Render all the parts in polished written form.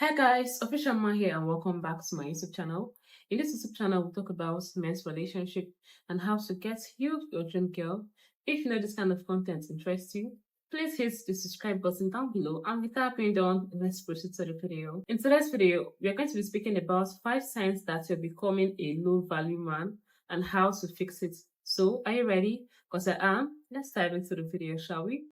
Hi guys, Official Ma here and welcome back to my YouTube channel. In this YouTube channel, we'll talk about men's relationship and how to get you your dream girl. If you know this kind of content interests you, please hit the subscribe button down below and without being done, let's proceed to the video. In today's video, we are going to be speaking about 5 signs that you're becoming a low value man and how to fix it. So, are you ready? Because I am. Let's dive into the video, shall we?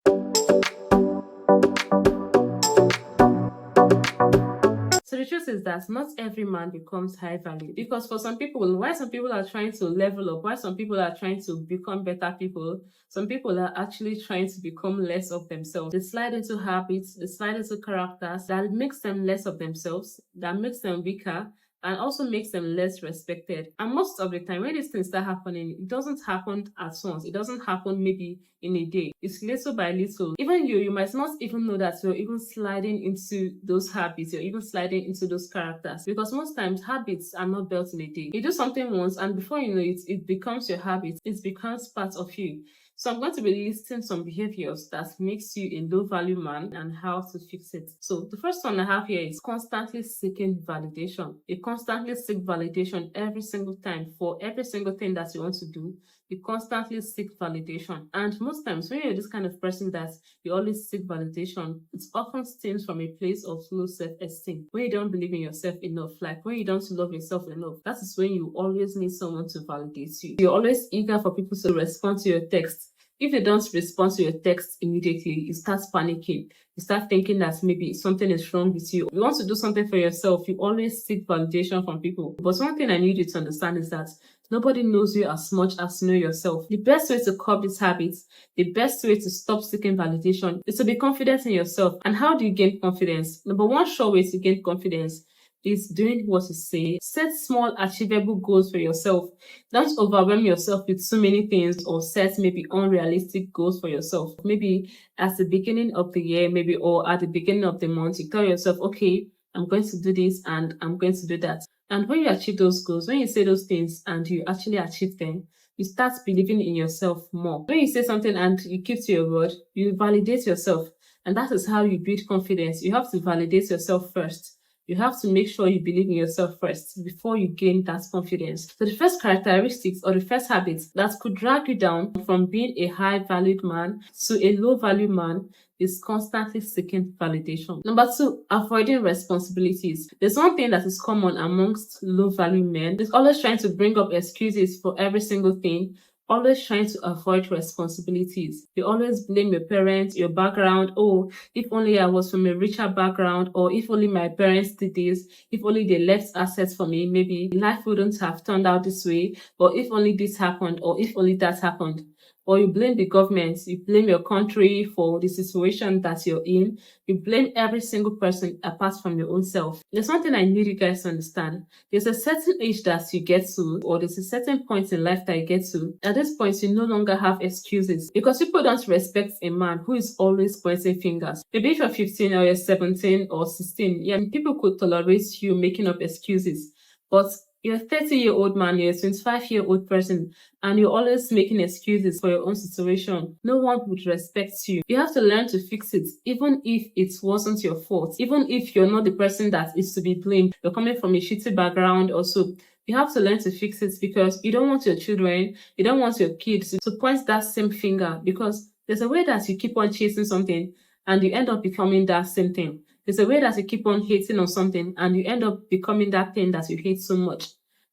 So the truth is that not every man becomes high value, because for some people, while some people are trying to level up, while some people are trying to become better people, some people are actually trying to become less of themselves. They slide into habits, they slide into characters that makes them less of themselves, that makes them weaker, and also makes them less respected. And most of the time, when these things start happening, it doesn't happen at once. It doesn't happen maybe in a day. It's little by little. Even you might not even know that you're even sliding into those habits. You're even sliding into those characters. Because most times, habits are not built in a day. You do something once, and before you know it, it becomes your habit. It becomes part of you. So I'm going to be listing some behaviors that makes you a low value man and how to fix it. So the first one I have here is constantly seeking validation. You constantly seek validation every single time for every single thing that you want to do. You constantly seek validation. And most times when you're this kind of person that you always seek validation, it often stems from a place of low self-esteem. When you don't believe in yourself enough, like when you don't love yourself enough, that is when you always need someone to validate you. You're always eager for people to respond to your text. If they don't respond to your text immediately, you start panicking. You start thinking that maybe something is wrong with you. You want to do something for yourself, you always seek validation from people. But one thing I need you to understand is that nobody knows you as much as you know yourself. The best way to curb these habits, the best way to stop seeking validation is to be confident in yourself. And how do you gain confidence? Number one sure way to gain confidence is doing what you say. Set small achievable goals for yourself. Don't overwhelm yourself with so many things or set maybe unrealistic goals for yourself. Maybe at the beginning of the year, maybe or at the beginning of the month, you tell yourself, okay, I'm going to do this and I'm going to do that. And when you achieve those goals, when you say those things and you actually achieve them, you start believing in yourself more. When you say something and you keep to your word, you validate yourself. And that is how you build confidence. You have to validate yourself first. You have to make sure you believe in yourself first before you gain that confidence. So the first characteristics or the first habits that could drag you down from being a high valued man to a low value man is constantly seeking validation. Number two, avoiding responsibilities. There's one thing that is common amongst low value men. It's always trying to bring up excuses for every single thing, always trying to avoid responsibilities. You always blame your parents, your background. Oh, if only I was from a richer background, or if only my parents did this, if only they left assets for me, maybe life wouldn't have turned out this way, or if only this happened, or if only that happened. Or you blame the government, you blame your country for the situation that you're in, you blame every single person apart from your own self. There's something I need you guys to understand. There's a certain age that you get to, or there's a certain point in life that you get to. At this point, you no longer have excuses because people don't respect a man who is always pointing fingers. Maybe if you're 15 or you're 17 or 16, yeah, people could tolerate you making up excuses. But you're a 30-year-old man, you're a 25-year-old person, and you're always making excuses for your own situation. No one would respect you. You have to learn to fix it, even if it wasn't your fault. Even if you're not the person that is to be blamed. You're coming from a shitty background also. You have to learn to fix it because you don't want your children, you don't want your kids to point that same finger, because there's a way that you keep on chasing something and you end up becoming that same thing. There's a way that you keep on hating on something and you end up becoming that thing that you hate so much.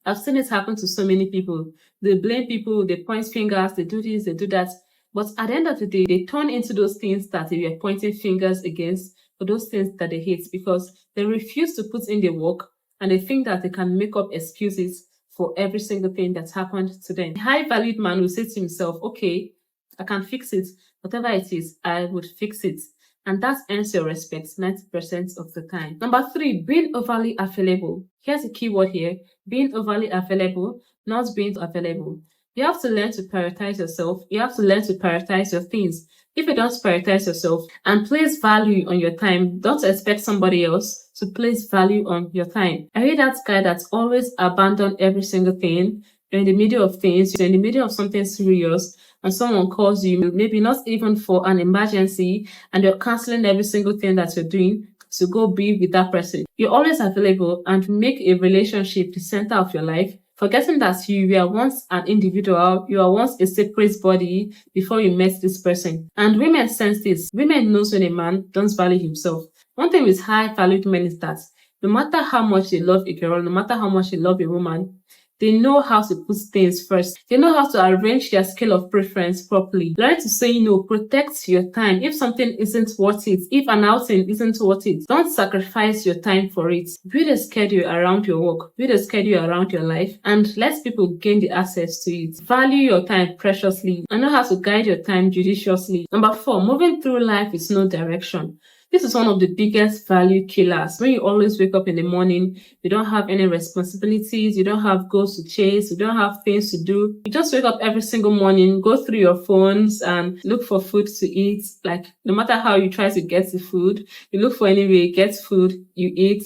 I've seen it happen to so many people. They blame people, they point fingers, they do this, they do that. But at the end of the day, they turn into those things that they were pointing fingers against, or those things that they hate, because they refuse to put in the work and they think that they can make up excuses for every single thing that's happened to them. A high-valued man will say to himself, okay, I can fix it. Whatever it is, I would fix it. And that earns your respect 90% of the time. Number three, being overly available. Here's a key word here. Being overly available, not being available. You have to learn to prioritize yourself. You have to learn to prioritize your things. If you don't prioritize yourself and place value on your time, don't expect somebody else to place value on your time. Are you that guy that's always abandoned every single thing? You're in the middle of things, you're in the middle of something serious, and someone calls you, maybe not even for an emergency, and you're canceling every single thing that you're doing to go be with that person. You're always available and make a relationship the center of your life, forgetting that you were once an individual, you are once a separate body before you met this person. And women sense this. Women knows when a man don't value himself. One thing with high valued men is that no matter how much they love a girl, no matter how much they love a woman, they know how to put things first. They know how to arrange their scale of preference properly. Learn to say no, protect your time. If something isn't worth it, if an outing isn't worth it, don't sacrifice your time for it. Build a schedule around your work, build a schedule around your life, and let people gain the access to it. Value your time preciously and know how to guide your time judiciously. Number 4, moving through life with no direction. This is one of the biggest value killers. When you always wake up in the morning, you don't have any responsibilities, you don't have goals to chase, you don't have things to do. You just wake up every single morning, go through your phones and look for food to eat. Like, no matter how you try to get the food, you look for any way, get food, you eat,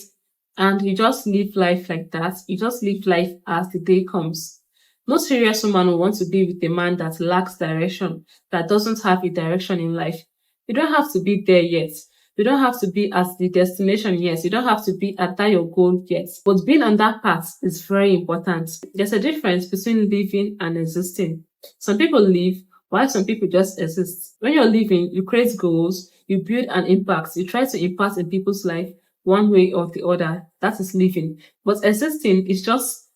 and you just live life like that. You just live life as the day comes. No serious woman will want to be with a man that lacks direction, that doesn't have a direction in life. You don't have to be there yet. You don't have to be at the destination yet. You don't have to be at that your goal yet. But being on that path is very important. There's a difference between living and existing. Some people live while some people just exist. When you're living, you create goals, you build an impact, you try to impact in people's life one way or the other. That is living. But existing is just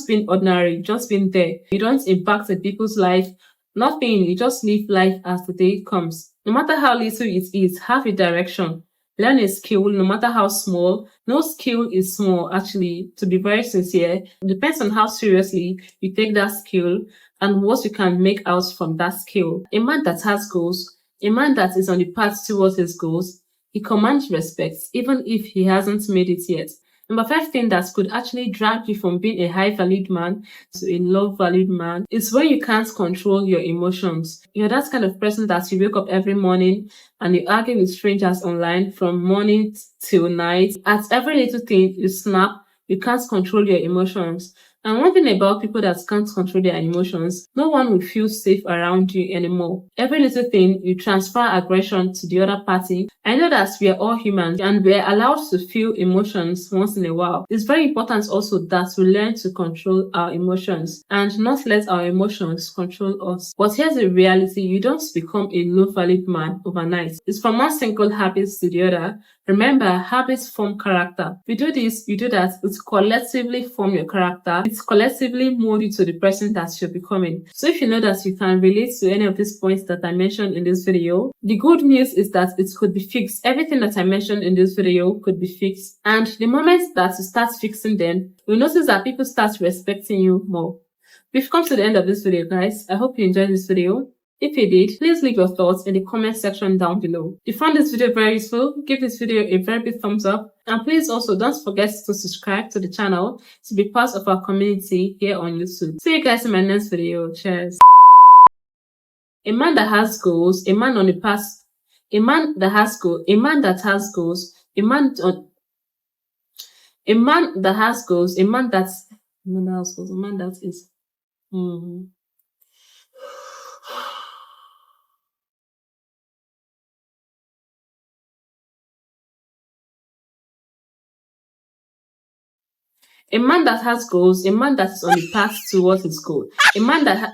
being ordinary, just being there. You don't impact in people's life. Nothing, you just live life as the day comes. No matter how little it is, have a direction. Learn a skill, no matter how small. No skill is small, actually, to be very sincere. It depends on how seriously you take that skill and what you can make out from that skill. A man that has goals, a man that is on the path towards his goals, he commands respect, even if he hasn't made it yet. Number 5 thing that could actually drag you from being a high valued man to a low valued man is when you can't control your emotions. You're that kind of person that you wake up every morning and you argue with strangers online from morning till night. At every little thing, you snap, you can't control your emotions. And one thing about people that can't control their emotions, no one will feel safe around you anymore. Every little thing, you transfer aggression to the other party. I know that we are all humans and we are allowed to feel emotions once in a while. It's very important also that we learn to control our emotions and not let our emotions control us. But here's the reality, you don't become a low-valued man overnight. It's from one single habit to the other. Remember, habits form character. You do this, you do that, it collectively form your character. It collectively mold you to the person that you're becoming. So if you know that you can relate to any of these points that I mentioned in this video, the good news is that it could be fixed. Everything that I mentioned in this video could be fixed. And the moment that you start fixing them, you'll notice that people start respecting you more. We've come to the end of this video, guys. I hope you enjoyed this video. If you did, please leave your thoughts in the comment section down below. If you found this video very useful, give this video a very big thumbs up. And please also don't forget to subscribe to the channel to be part of our community here on YouTube. See you guys in my next video. Cheers. A man that has goals, a man on the path, a man that has goals, a man that has goals, a man on, a man that has goals, a man that's, a man that has goals, a man that is, A man that has goals, a man that is on the path towards his goal, a man that